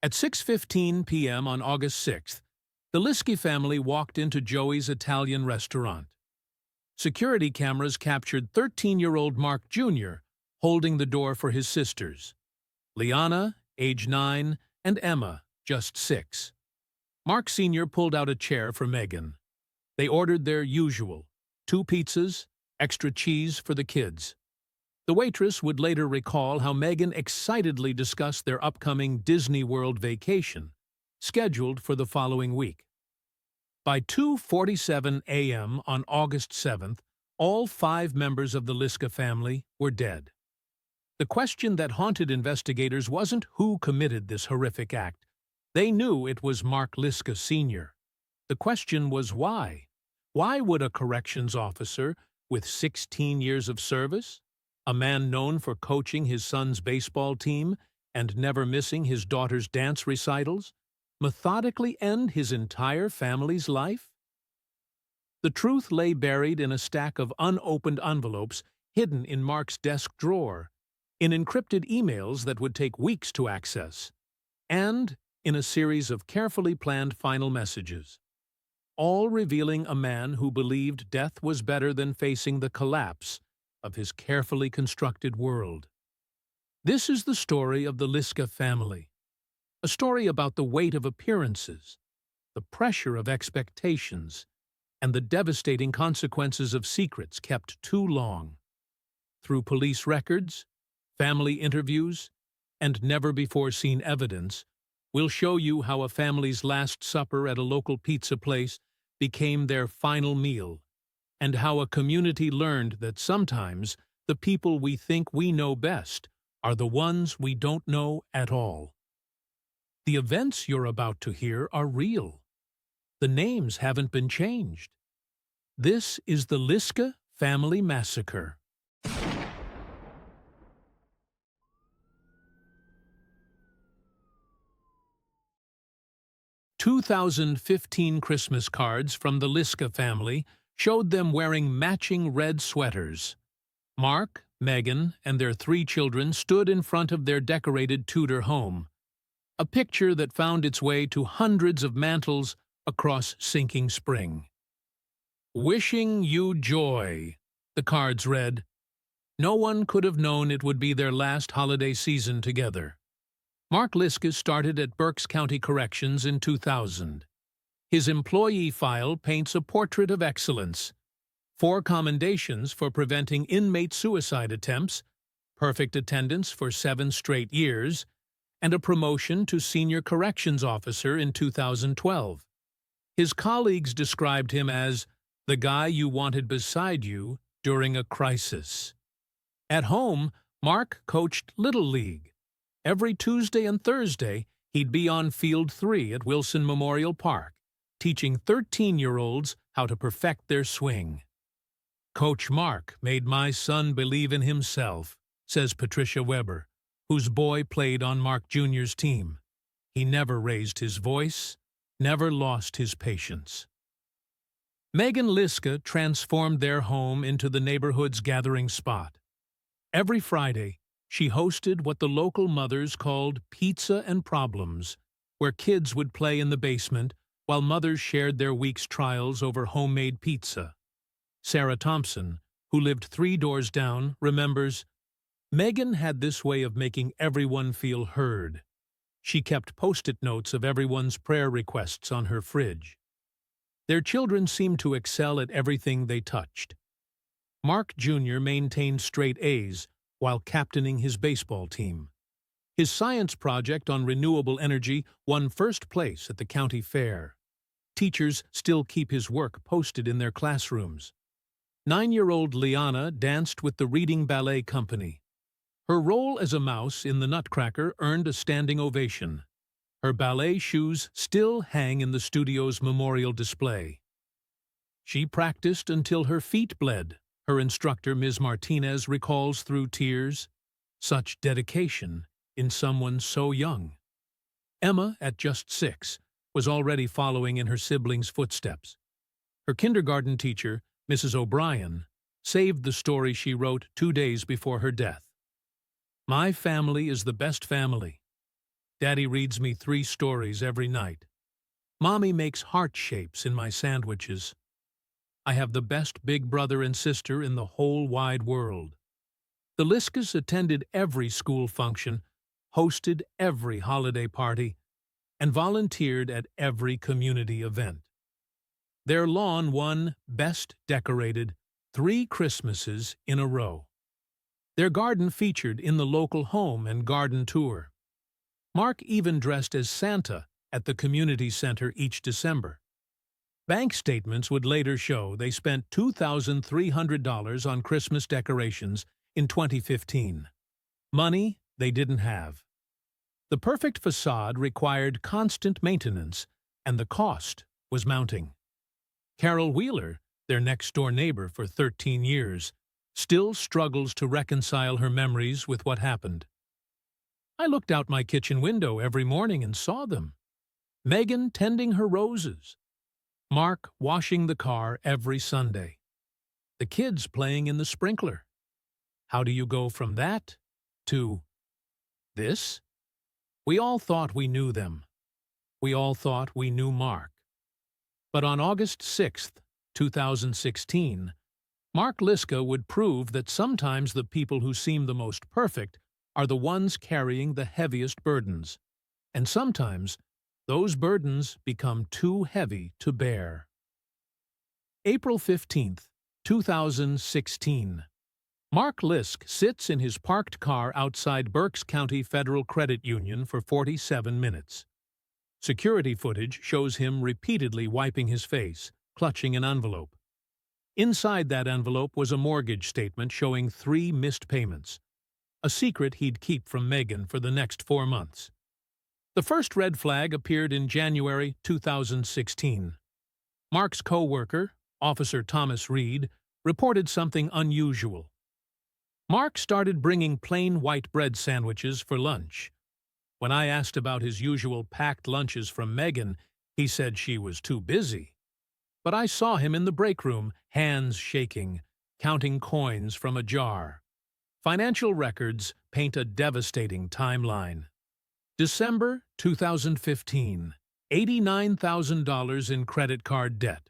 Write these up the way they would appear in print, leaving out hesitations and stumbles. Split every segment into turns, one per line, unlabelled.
At 6:15 p.m. on August 6th, the Liske family walked into Joey's Italian restaurant. Security cameras captured 13-year-old Mark Jr. holding the door for his sisters, Liana, age 9, and Emma, just 6. Mark Sr. pulled out a chair for Megan. They ordered their usual, 2 pizzas, extra cheese for the kids. The waitress would later recall how Megan excitedly discussed their upcoming Disney World vacation, scheduled for the following week. By 2:47 a.m. on August 7th, all 5 members of the Liske family were dead. The question that haunted investigators wasn't who committed this horrific act. They knew it was Mark Liske Sr. The question was why? Why would a corrections officer with 16 years of service, a man known for coaching his son's baseball team and never missing his daughter's dance recitals, methodically end his entire family's life? The truth lay buried in a stack of unopened envelopes hidden in Mark's desk drawer, in encrypted emails that would take weeks to access, and in a series of carefully planned final messages, all revealing a man who believed death was better than facing the collapse of his carefully constructed world. This is the story of the Liske family, a story about the weight of appearances, the pressure of expectations, and the devastating consequences of secrets kept too long. Through police records, family interviews, and never-before-seen evidence, we'll show you how a family's last supper at a local pizza place became their final meal, and how a community learned that sometimes the people we think we know best are the ones we don't know at all. The events you're about to hear are real. The names haven't been changed. This is the Liske Family Massacre. 2015 Christmas cards from the Liske family showed them wearing matching red sweaters. Mark, Megan, and their 3 children stood in front of their decorated Tudor home, a picture that found its way to hundreds of mantles across Sinking Spring. "Wishing you joy," the cards read. No one could have known it would be their last holiday season together. Mark Liske started at Berks County Corrections in 2000. His employee file paints a portrait of excellence: 4 commendations for preventing inmate suicide attempts, perfect attendance for 7 straight years, and a promotion to senior corrections officer in 2012. His colleagues described him as the guy you wanted beside you during a crisis. At home, Mark coached Little League. Every Tuesday and Thursday, he'd be on Field 3 at Wilson Memorial Park, teaching 13-year-olds how to perfect their swing. "Coach Mark made my son believe in himself," says Patricia Weber, whose boy played on Mark Jr.'s team. "He never raised his voice, never lost his patience." Megan Liske transformed their home into the neighborhood's gathering spot. Every Friday, she hosted what the local mothers called Pizza and Problems, where kids would play in the basement while mothers shared their week's trials over homemade pizza. Sarah Thompson, who lived 3 doors down, remembers, "Megan had this way of making everyone feel heard. She kept Post-it notes of everyone's prayer requests on her fridge." Their children seemed to excel at everything they touched. Mark Jr. maintained straight A's while captaining his baseball team. His science project on renewable energy won first place at the county fair. Teachers still keep his work posted in their classrooms. 9-year-old Liana danced with the Reading Ballet Company. Her role as a mouse in the Nutcracker earned a standing ovation. Her ballet shoes still hang in the studio's memorial display. "She practiced until her feet bled," her instructor, Ms. Martinez, recalls through tears. Such dedication in someone so young. Emma, at just 6, was already following in her siblings' footsteps. Her kindergarten teacher, Mrs. O'Brien, saved the story she wrote 2 days before her death. "My family is the best family. Daddy reads me 3 stories every night. Mommy makes heart shapes in my sandwiches. I have the best big brother and sister in the whole wide world. The Liskes attended every school function, hosted every holiday party, and volunteered at every community event. Their lawn won Best Decorated 3 Christmases in a row. Their garden featured in the local home and garden tour. Mark even dressed as Santa at the community center each December. Bank statements would later show they spent $2,300 on Christmas decorations in 2015. Money they didn't have. The perfect facade required constant maintenance, and the cost was mounting. Carol Wheeler, their next-door neighbor for 13 years, still struggles to reconcile her memories with what happened. I looked out my kitchen window every morning and saw them. Megan tending her roses. Mark washing the car every Sunday. The kids playing in the sprinkler. How do you go from that to this? We all thought we knew them. We all thought we knew Mark. But on August 6, 2016, Mark Liske would prove that sometimes the people who seem the most perfect are the ones carrying the heaviest burdens, and sometimes those burdens become too heavy to bear. April 15, 2016. Mark Liske sits in his parked car outside Berks County Federal Credit Union for 47 minutes. Security footage shows him repeatedly wiping his face, clutching an envelope. Inside that envelope was a mortgage statement showing 3 missed payments, a secret he'd keep from Megan for the next 4 months. The first red flag appeared in January 2016. Mark's co-worker, Officer Thomas Reed, reported something unusual. Mark started bringing plain white bread sandwiches for lunch. When I asked about his usual packed lunches from Megan, he said she was too busy. But I saw him in the break room, hands shaking, counting coins from a jar. Financial records paint a devastating timeline. December 2015, $89,000 in credit card debt.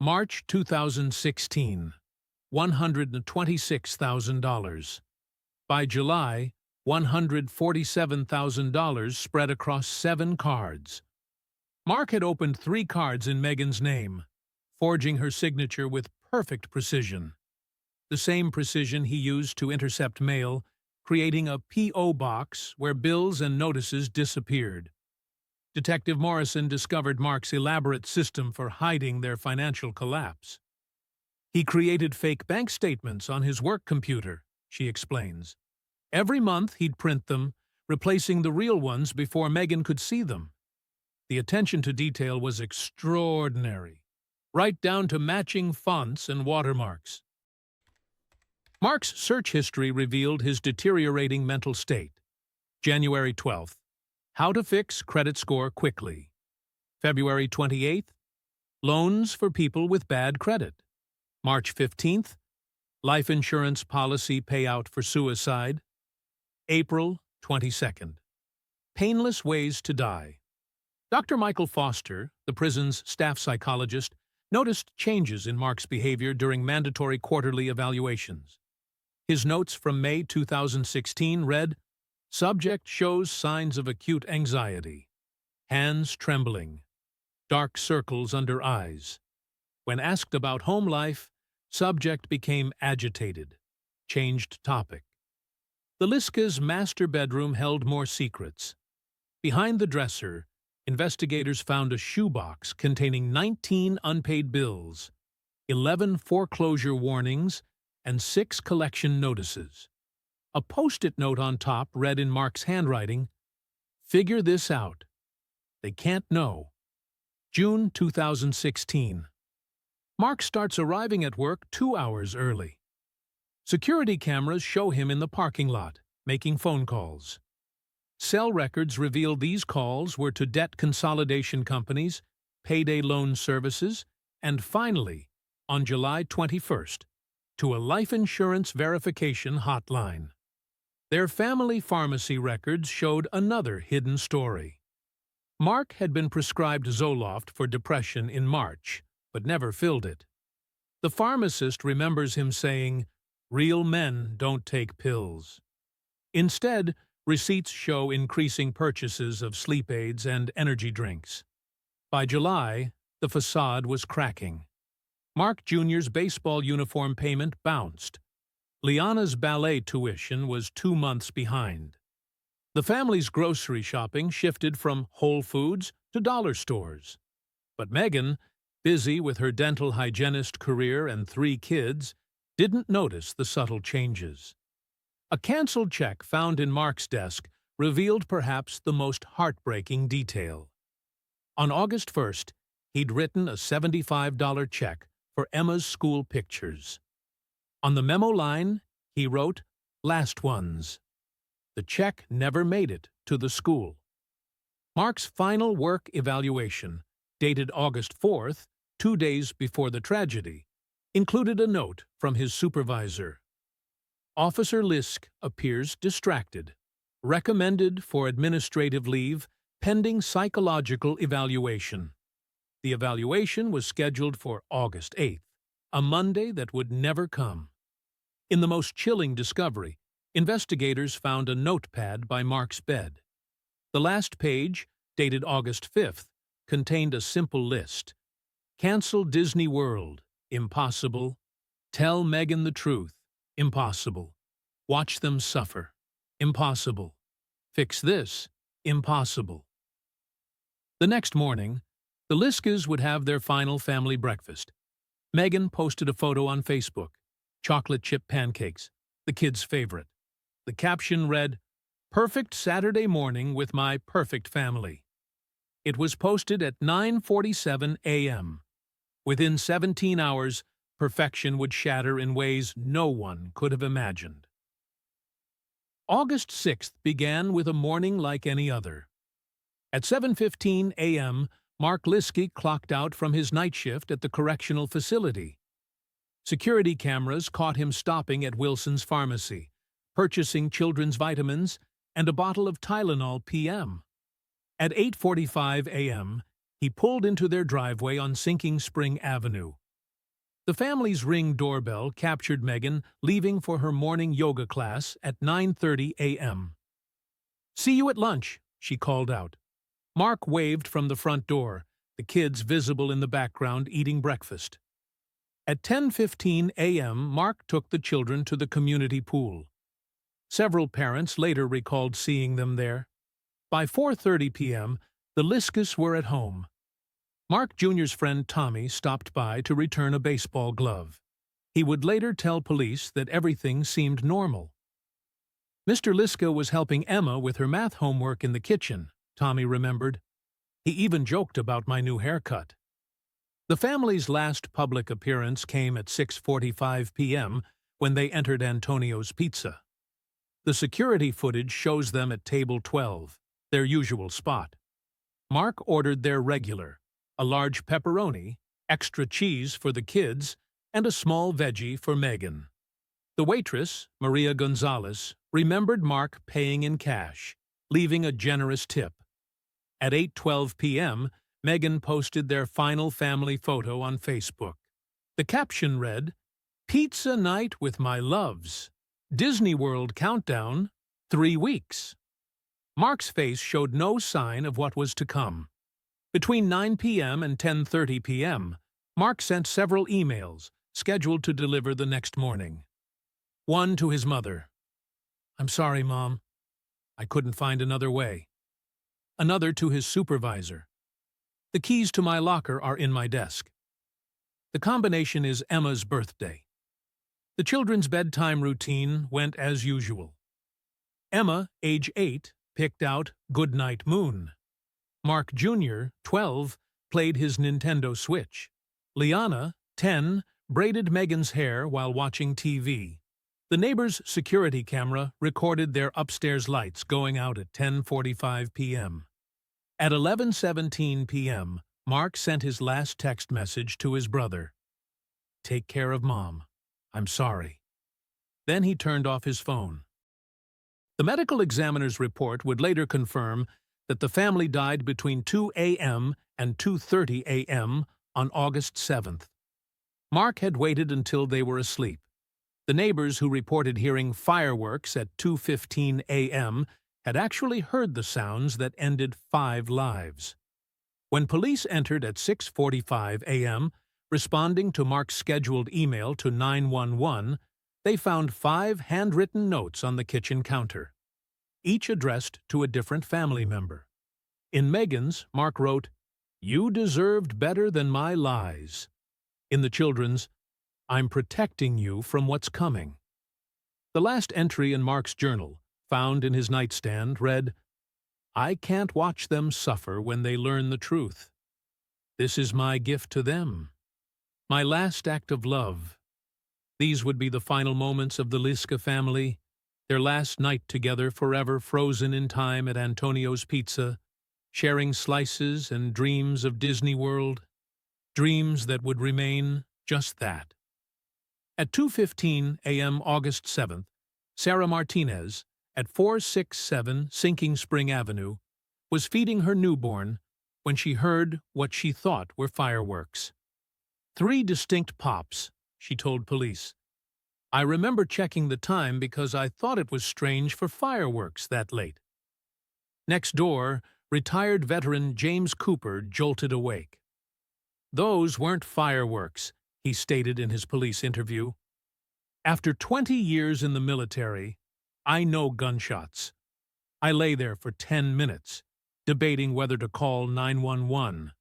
March 2016, $126,000. By July, $147,000 spread across 7 cards. Mark had opened 3 cards in Megan's name, forging her signature with perfect precision. The same precision he used to intercept mail, creating a P.O. box where bills and notices disappeared. Detective Morrison discovered Mark's elaborate system for hiding their financial collapse. He created fake bank statements on his work computer, she explains. Every month he'd print them, replacing the real ones before Megan could see them. The attention to detail was extraordinary, right down to matching fonts and watermarks. Mark's search history revealed his deteriorating mental state. January 12th, how to fix credit score quickly. February 28th, loans for people with bad credit. March 15th, life insurance policy payout for suicide. April 22nd, painless ways to die. Dr. Michael Foster, the prison's staff psychologist, noticed changes in Mark's behavior during mandatory quarterly evaluations. His notes from May 2016 read, "Subject shows signs of acute anxiety. Hands trembling. Dark circles under eyes. When asked about home life, subject became agitated. Changed topic." The Liskes' master bedroom held more secrets. Behind the dresser, investigators found a shoebox containing 19 unpaid bills, 11 foreclosure warnings, and 6 collection notices. A post-it note on top read in Mark's handwriting, "Figure this out. They can't know." June 2016. Mark starts arriving at work 2 hours early. Security cameras show him in the parking lot, making phone calls. Cell records reveal these calls were to debt consolidation companies, payday loan services, and finally, on July 21st, to a life insurance verification hotline. Their family pharmacy records showed another hidden story. Mark had been prescribed Zoloft for depression in March, but never filled it. The pharmacist remembers him saying, "Real men don't take pills." Instead, receipts show increasing purchases of sleep aids and energy drinks. By July, the facade was cracking. Mark Jr.'s baseball uniform payment bounced. Liana's ballet tuition was 2 months behind. The family's grocery shopping shifted from Whole Foods to dollar stores. But Megan, busy with her dental hygienist career and 3 kids, didn't notice the subtle changes. A canceled check found in Mark's desk revealed perhaps the most heartbreaking detail. On August 1st, he'd written a $75 check for Emma's school pictures. On the memo line, he wrote, "Last ones." The check never made it to the school. Mark's final work evaluation, dated August 4th, 2 days before the tragedy, included a note from his supervisor. Officer Liske appears distracted. Recommended for administrative leave pending psychological evaluation. The evaluation was scheduled for August 8th, a Monday that would never come. In the most chilling discovery, investigators found a notepad by Mark's bed. The last page, dated August 5th, contained a simple list. Cancel Disney World. Impossible. Tell Megan the truth. Impossible. Watch them suffer. Impossible. Fix this. Impossible. The next morning, the Liskes would have their final family breakfast. Megan posted a photo on Facebook. Chocolate chip pancakes, the kids' favorite. The caption read, "Perfect Saturday morning with my perfect family." It was posted at 9:47 a.m. Within 17 hours, perfection would shatter in ways no one could have imagined. August 6th began with a morning like any other. At 7:15 a.m., Mark Liske clocked out from his night shift at the correctional facility. Security cameras caught him stopping at Wilson's Pharmacy, purchasing children's vitamins and a bottle of Tylenol PM. At 8:45 a.m., he pulled into their driveway on Sinking Spring Avenue. The family's Ring doorbell captured Megan leaving for her morning yoga class at 9:30 a.m. "See you at lunch," she called out. Mark waved from the front door, the kids visible in the background eating breakfast. At 10:15 a.m., Mark took the children to the community pool. Several parents later recalled seeing them there. By 4:30 p.m., the Liskes were at home. Mark Jr.'s friend Tommy stopped by to return a baseball glove. He would later tell police that everything seemed normal. "Mr. Liske was helping Emma with her math homework in the kitchen," Tommy remembered. "He even joked about my new haircut." The family's last public appearance came at 6:45 p.m. when they entered Antonio's Pizza. The security footage shows them at table 12, their usual spot. Mark ordered their regular, a large pepperoni, extra cheese for the kids, and a small veggie for Megan. The waitress, Maria Gonzalez, remembered Mark paying in cash, leaving a generous tip. At 8:12 p.m., Megan posted their final family photo on Facebook. The caption read, "Pizza night with my loves. Disney World countdown, 3 weeks." Mark's face showed no sign of what was to come. Between 9 p.m. and 10:30 p.m., Mark sent several emails, scheduled to deliver the next morning. One to his mother. "I'm sorry, Mom. I couldn't find another way." Another to his supervisor. "The keys to my locker are in my desk." The combination is Emma's birthday. The children's bedtime routine went as usual. Emma, age 8, picked out Goodnight Moon. Mark Jr., 12, played his Nintendo Switch. Liana, 10, braided Megan's hair while watching TV. The neighbor's security camera recorded their upstairs lights going out at 10:45 p.m. At 11:17 p.m., Mark sent his last text message to his brother. "Take care of Mom. I'm sorry." Then he turned off his phone. The medical examiner's report would later confirm that the family died between 2 a.m. and 2:30 a.m. on August 7th. Mark had waited until they were asleep. The neighbors who reported hearing fireworks at 2:15 a.m. had actually heard the sounds that ended 5 lives. When police entered at 6:45 a.m., responding to Mark's scheduled email to 911, they found 5 handwritten notes on the kitchen counter, each addressed to a different family member. In Megan's, Mark wrote, "You deserved better than my lies." In the children's, "I'm protecting you from what's coming." The last entry in Mark's journal, found in his nightstand, read, "I can't watch them suffer when they learn the truth. This is my gift to them, my last act of love." These would be the final moments of the Liske family, their last night together forever frozen in time at Antonio's Pizza, sharing slices and dreams of Disney World, dreams that would remain just that. At 2:15 a.m. August 7th, Sarah Martinez, at 467 Sinking Spring Avenue, was feeding her newborn when she heard what she thought were fireworks. 3 distinct pops, she told police. "I remember checking the time because I thought it was strange for fireworks that late." Next door, retired veteran James Cooper jolted awake. "Those weren't fireworks," he stated in his police interview. "After 20 years in the military, I know gunshots. I lay there for 10 minutes, debating whether to call 911.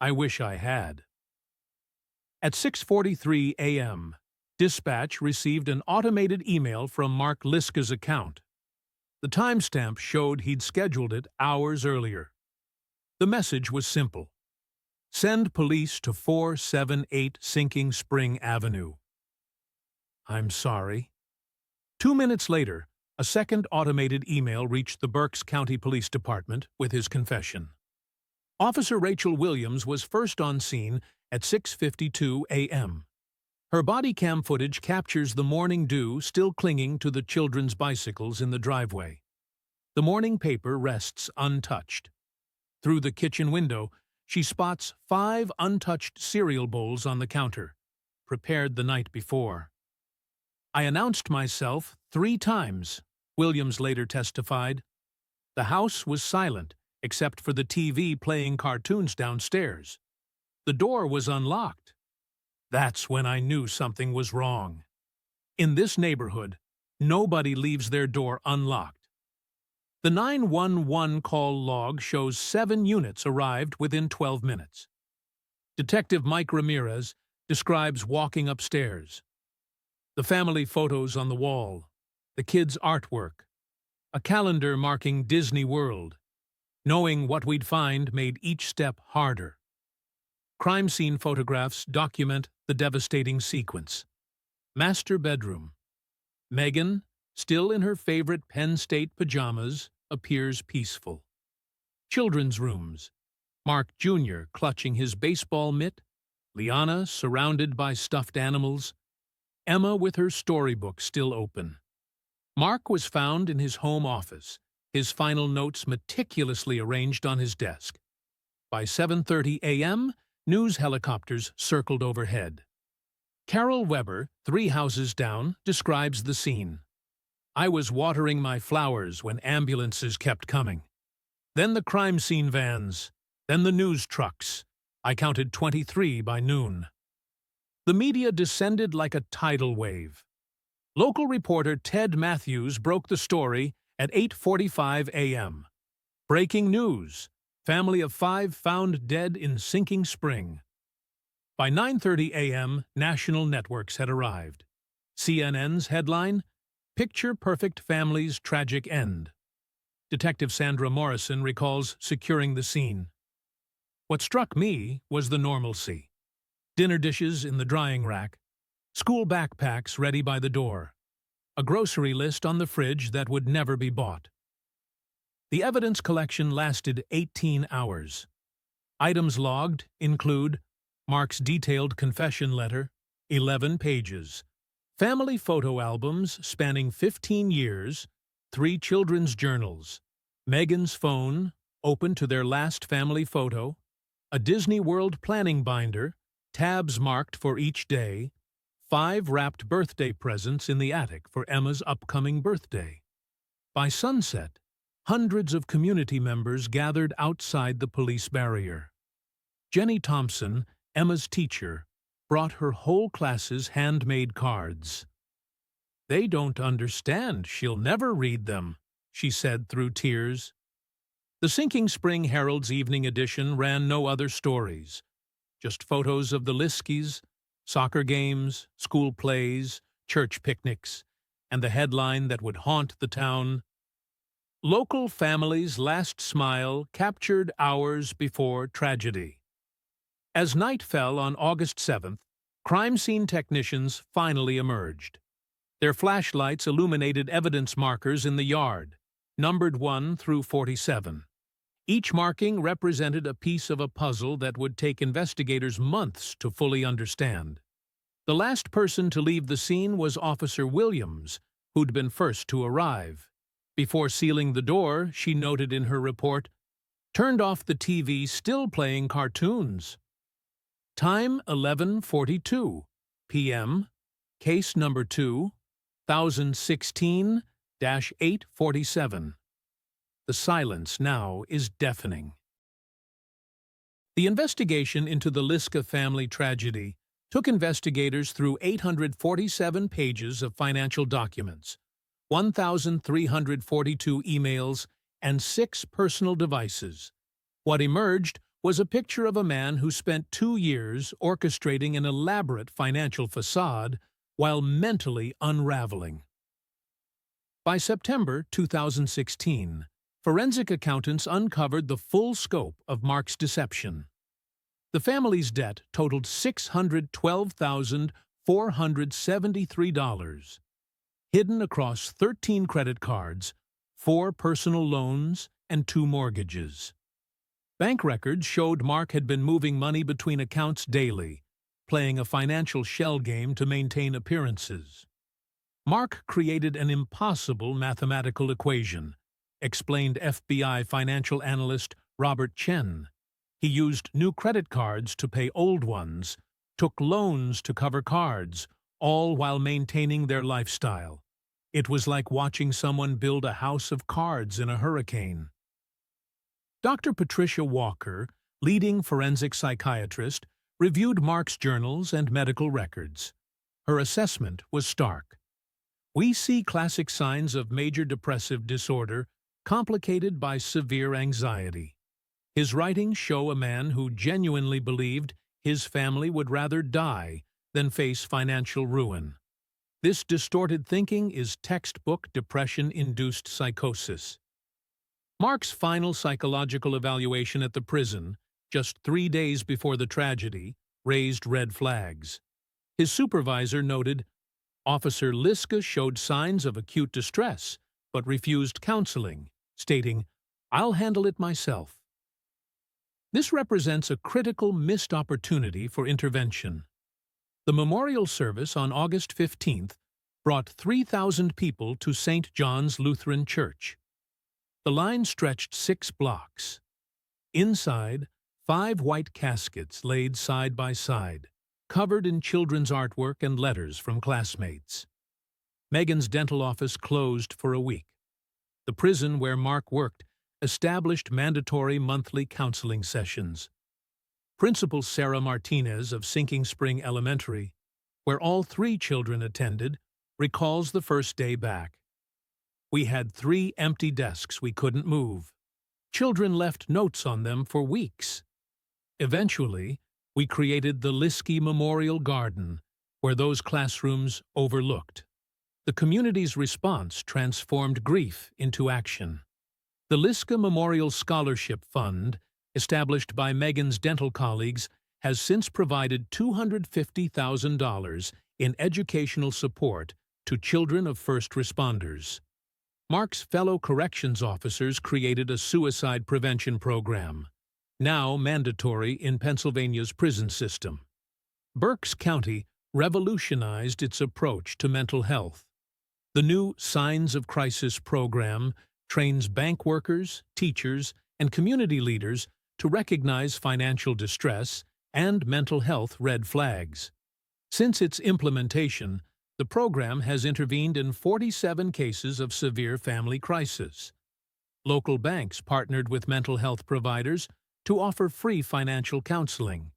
I wish I had." At 6:43 a.m., dispatch received an automated email from Mark Liske's account. The timestamp showed he'd scheduled it hours earlier. The message was simple: "Send police to 478 Sinking Spring Avenue." "I'm sorry." 2 minutes later, a second automated email reached the Berks County Police Department with his confession. Officer Rachel Williams was first on scene at 6:52 a.m. Her body cam footage captures the morning dew still clinging to the children's bicycles in the driveway. The morning paper rests untouched. Through the kitchen window, she spots 5 untouched cereal bowls on the counter, prepared the night before. "I announced myself 3 times," Williams later testified. "The house was silent, except for the TV playing cartoons downstairs. The door was unlocked. That's when I knew something was wrong. In this neighborhood, nobody leaves their door unlocked." The 911 call log shows 7 units arrived within 12 minutes. Detective Mike Ramirez describes walking upstairs. The family photos on the wall, the kids' artwork, a calendar marking Disney World. Knowing what we'd find made each step harder. Crime scene photographs document the devastating sequence. Master bedroom. Megan, still in her favorite Penn State pajamas, appears peaceful. Children's rooms. Mark Jr. clutching his baseball mitt, Liana surrounded by stuffed animals, Emma with her storybook still open. Mark was found in his home office, his final notes meticulously arranged on his desk. By 7:30 a.m., news helicopters circled overhead. Carol Weber, 3 houses down, describes the scene. "I was watering my flowers when ambulances kept coming. Then the crime scene vans, then the news trucks. I counted 23 by noon. The media descended like a tidal wave. Local reporter Ted Matthews broke the story at 8:45 a.m. Breaking news: family of 5 found dead in Sinking Spring. By 9:30 a.m., national networks had arrived. CNN's headline: "Picture-Perfect Family's Tragic End." Detective Sandra Morrison recalls securing the scene. "What struck me was the normalcy. Dinner dishes in the drying rack, school backpacks ready by the door, a grocery list on the fridge that would never be bought." The evidence collection lasted 18 hours. Items logged include Mark's detailed confession letter, 11 pages, family photo albums spanning 15 years, 3 children's journals, Megan's phone, open to their last family photo, a Disney World planning binder, tabs marked for each day, 5 wrapped birthday presents in the attic for Emma's upcoming birthday. By sunset, hundreds of community members gathered outside the police barrier. Jenny Thompson, Emma's teacher, brought her whole class's handmade cards. "They don't understand. She'll never read them," she said through tears. The Sinking Spring Herald's evening edition ran no other stories, just photos of the Liskes, soccer games, school plays, church picnics, and the headline that would haunt the town: "Local Family's Last Smile Captured Hours Before Tragedy." As night fell on August 7th, crime scene technicians finally emerged. Their flashlights illuminated evidence markers in the yard, numbered 1 through 47. Each marking represented a piece of a puzzle that would take investigators months to fully understand. The last person to leave the scene was Officer Williams, who'd been first to arrive. Before sealing the door, she noted in her report, "Turned off the TV, still playing cartoons." Time 11:42 p.m. Case number 2016-847. The silence now is deafening. The investigation into the Liske family tragedy took investigators through 847 pages of financial documents, 1,342 emails, and 6 personal devices. What emerged was a picture of a man who spent 2 years orchestrating an elaborate financial facade while mentally unraveling. By September 2016, forensic accountants uncovered the full scope of Mark's deception. The family's debt totaled $612,473, hidden across 13 credit cards, 4 personal loans, and 2 mortgages. Bank records showed Mark had been moving money between accounts daily, playing a financial shell game to maintain appearances. Mark created an impossible mathematical equation, explained FBI financial analyst Robert Chen. He used new credit cards to pay old ones, took loans to cover cards, all while maintaining their lifestyle. It was like watching someone build a house of cards in a hurricane. Dr. Patricia Walker, leading forensic psychiatrist, reviewed Mark's journals and medical records. Her assessment was stark. "We see classic signs of major depressive disorder, complicated by severe anxiety. His writings show a man who genuinely believed his family would rather die than face financial ruin. This distorted thinking is textbook depression-induced psychosis." Mark's final psychological evaluation at the prison, just 3 days before the tragedy, raised red flags. His supervisor noted, "Officer Liske showed signs of acute distress, but refused counseling, stating, 'I'll handle it myself.'" This represents a critical missed opportunity for intervention. The memorial service on August 15th brought 3,000 people to St. John's Lutheran Church. The line stretched 6 blocks. Inside, 5 white caskets laid side by side, covered in children's artwork and letters from classmates. Megan's dental office closed for a week. The prison where Mark worked established mandatory monthly counseling sessions. Principal Sarah Martinez of Sinking Spring Elementary, where all 3 children attended, recalls the first day back. "We had 3 empty desks we couldn't move. Children left notes on them for weeks. Eventually, we created the Liske Memorial Garden, where those classrooms overlooked. The community's response transformed grief into action. The Liske Memorial Scholarship Fund, established by Megan's dental colleagues, has since provided $250,000 in educational support to children of first responders. Mark's fellow corrections officers created a suicide prevention program, now mandatory in Pennsylvania's prison system. Berks County revolutionized its approach to mental health. The new Signs of Crisis program trains bank workers, teachers, and community leaders to recognize financial distress and mental health red flags. Since its implementation, the program has intervened in 47 cases of severe family crisis. Local banks partnered with mental health providers to offer free financial counseling.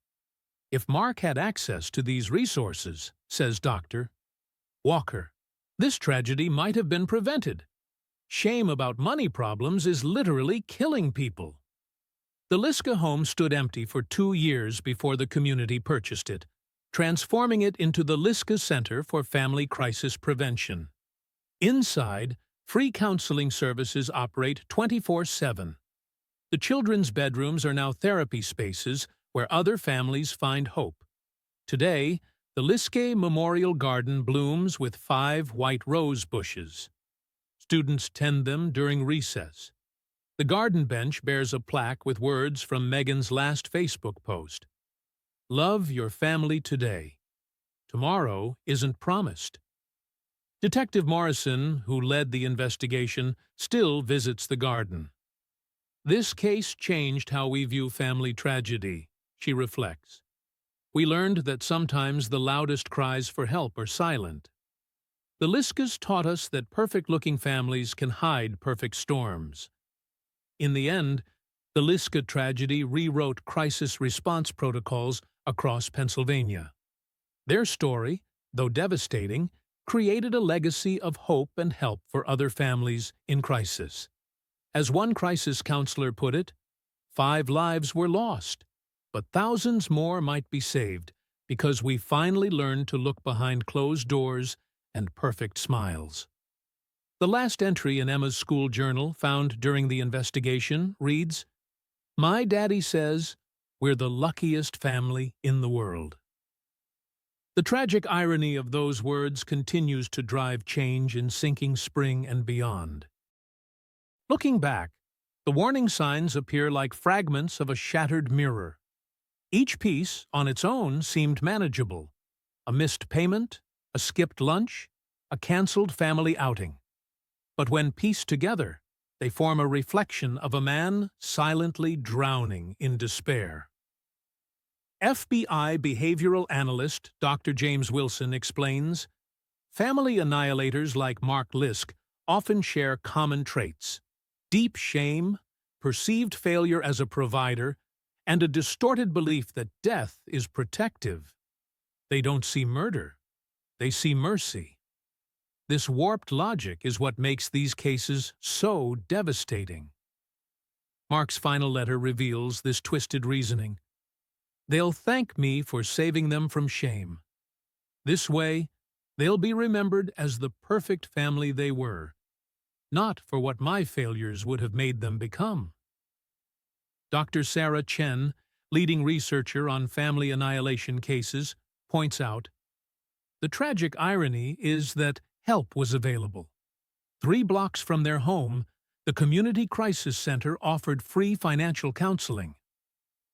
If Mark had access to these resources, says Dr. Walker, this tragedy might have been prevented. Shame about money problems is literally killing people. The Liske home stood empty for 2 years before the community purchased it, transforming it into the Liske Center for Family Crisis Prevention. Inside, free counseling services operate 24/7. The children's bedrooms are now therapy spaces where other families find hope. Today, the Liske Memorial Garden blooms with 5 white rose bushes. Students tend them during recess. The garden bench bears a plaque with words from Megan's last Facebook post. Love your family today. Tomorrow isn't promised. Detective Morrison, who led the investigation, still visits the garden. This case changed how we view family tragedy, she reflects. We learned that sometimes the loudest cries for help are silent. The Liskes taught us that perfect-looking families can hide perfect storms. In the end, the Liske tragedy rewrote crisis response protocols across Pennsylvania. Their story, though devastating, created a legacy of hope and help for other families in crisis. As one crisis counselor put it, 5 lives were lost, but thousands more might be saved because we finally learned to look behind closed doors and perfect smiles. The last entry in Emma's school journal found during the investigation reads, "My daddy says we're the luckiest family in the world." The tragic irony of those words continues to drive change in Sinking Spring and beyond. Looking back, the warning signs appear like fragments of a shattered mirror. Each piece, on its own, seemed manageable. A missed payment, a skipped lunch, a canceled family outing. But when pieced together, they form a reflection of a man silently drowning in despair. FBI behavioral analyst Dr. James Wilson explains, family annihilators like Mark Liske often share common traits: deep shame, perceived failure as a provider, and a distorted belief that death is protective. They don't see murder, they see mercy. This warped logic is what makes these cases so devastating. Mark's final letter reveals this twisted reasoning. They'll thank me for saving them from shame. This way, they'll be remembered as the perfect family they were, not for what my failures would have made them become. Dr. Sarah Chen, leading researcher on family annihilation cases, points out, the tragic irony is that help was available. 3 blocks from their home, the Community Crisis Center offered free financial counseling.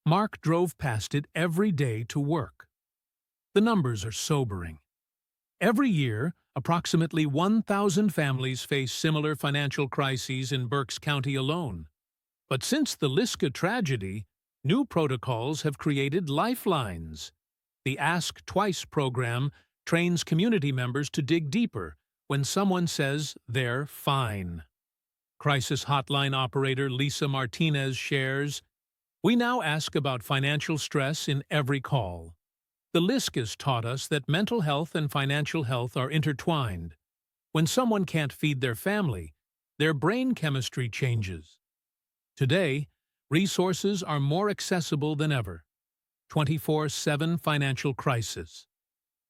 Mark drove past it every day to work. The numbers are sobering. Every year, approximately 1,000 families face similar financial crises in Berks County alone. But since the Liske tragedy, new protocols have created lifelines. The Ask Twice program trains community members to dig deeper when someone says they're fine. Crisis hotline operator Lisa Martinez shares, "We now ask about financial stress in every call. The Liskes taught us that mental health and financial health are intertwined. When someone can't feed their family, their brain chemistry changes." Today, resources are more accessible than ever. 24/7 financial crisis.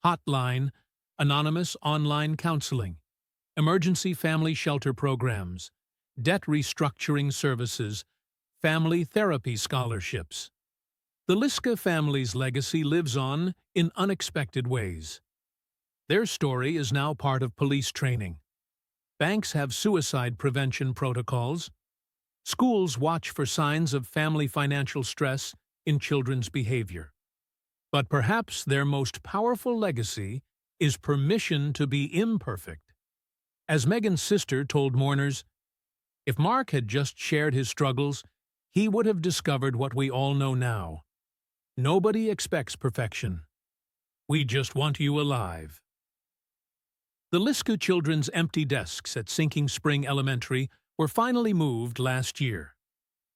Hotline, anonymous online counseling, emergency family shelter programs, debt restructuring services, family therapy scholarships. The Liske family's legacy lives on in unexpected ways. Their story is now part of police training. Banks have suicide prevention protocols. Schools watch for signs of family financial stress in children's behavior. But perhaps their most powerful legacy is permission to be imperfect. As Megan's sister told mourners, if Mark had just shared his struggles, he would have discovered what we all know now. Nobody expects perfection. We just want you alive. The Liske children's empty desks at Sinking Spring Elementary were finally moved last year.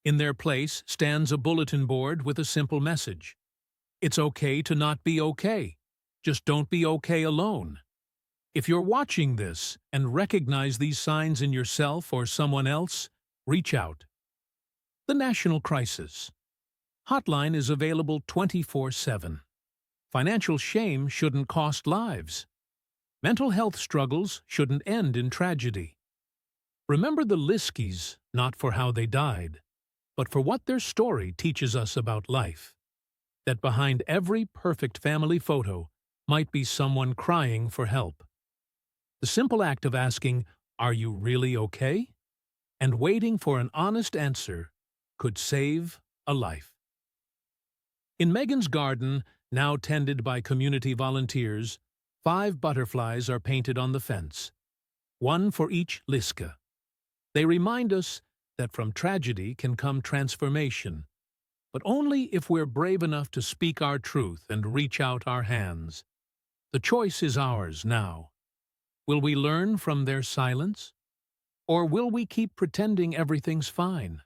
In their place stands a bulletin board with a simple message. It's okay to not be okay. Just don't be okay alone. If you're watching this and recognize these signs in yourself or someone else, reach out. The National Crisis Hotline is available 24/7. Financial shame shouldn't cost lives. Mental health struggles shouldn't end in tragedy. Remember the Liskes, not for how they died, but for what their story teaches us about life. That behind every perfect family photo might be someone crying for help. The simple act of asking, "Are you really okay?" and waiting for an honest answer could save a life. In Megan's garden, now tended by community volunteers, 5 butterflies are painted on the fence, one for each Liske. They remind us that from tragedy can come transformation, but only if we're brave enough to speak our truth and reach out our hands. The choice is ours now. Will we learn from their silence? Or will we keep pretending everything's fine?